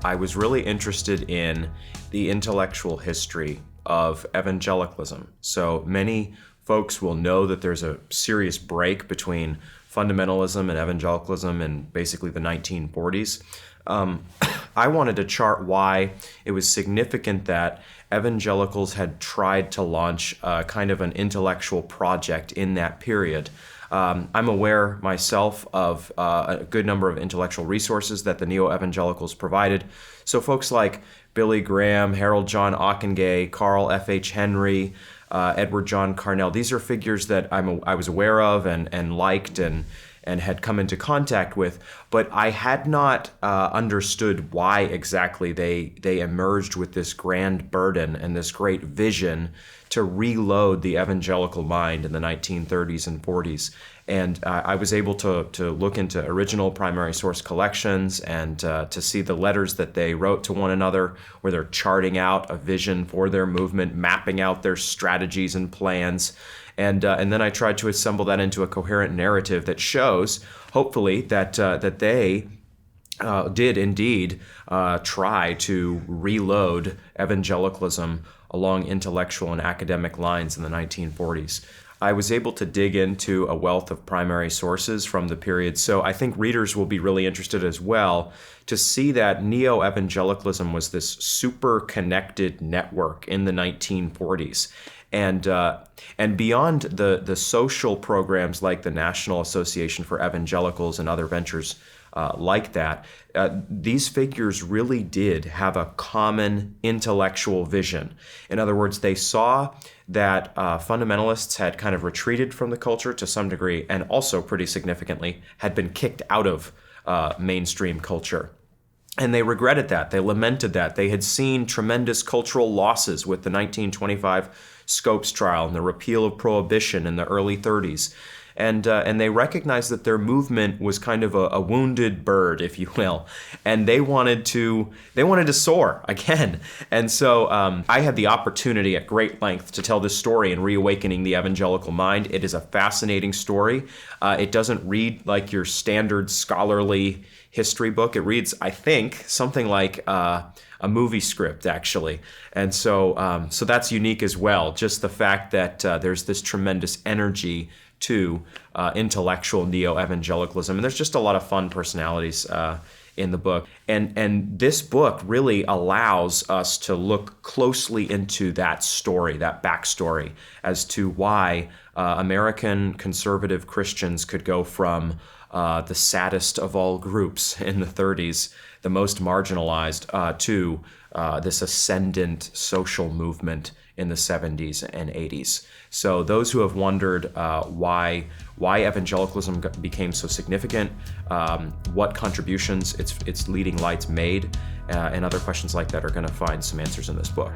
I was really interested in the intellectual history of evangelicalism. So many folks will know that there's a serious break between fundamentalism and evangelicalism in basically the 1940s. I wanted to chart why it was significant that evangelicals had tried to launch kind of an intellectual project in that period. I'm aware myself of a good number of intellectual resources that the Neo-Evangelicals provided. So folks like Billy Graham, Harold John Ockenga, Carl F.H. Henry, Edward John Carnell, these are figures that I was aware of and liked and had come into contact with, but I had not understood why exactly they emerged with this grand burden and this great vision to reload the evangelical mind in the 1930s and 40s. And I was able to look into original primary source collections and to see the letters that they wrote to one another, where they're charting out a vision for their movement, mapping out their strategies and plans. And then I tried to assemble that into a coherent narrative that shows, hopefully, that they did indeed try to reload evangelicalism along intellectual and academic lines in the 1940s. I was able to dig into a wealth of primary sources from the period, so I think readers will be really interested as well to see that neo-evangelicalism was this super connected network in the 1940s. And beyond the social programs like the National Association for Evangelicals and other ventures like that, these figures really did have a common intellectual vision. In other words, they saw that fundamentalists had kind of retreated from the culture to some degree, and also pretty significantly had been kicked out of mainstream culture. And they regretted that. They lamented that. They had seen tremendous cultural losses with the 1925 Scopes trial and the repeal of prohibition in the early 30s. And they recognized that their movement was kind of a wounded bird, if you will, and they wanted to soar again. And so I had the opportunity at great length to tell this story in Reawakening the Evangelical Mind. It is a fascinating story. It doesn't read like your standard scholarly history book. It reads, I think, something like a movie script, actually. And so that's unique as well. Just the fact that there's this tremendous energy to intellectual neo-evangelicalism. And there's just a lot of fun personalities in the book. And this book really allows us to look closely into that story, that backstory, as to why American conservative Christians could go from the saddest of all groups in the 30s, the most marginalized, to this ascendant social movement in the 70s and 80s. So those who have wondered why evangelicalism became so significant, what contributions its leading lights made, and other questions like that are going to find some answers in this book.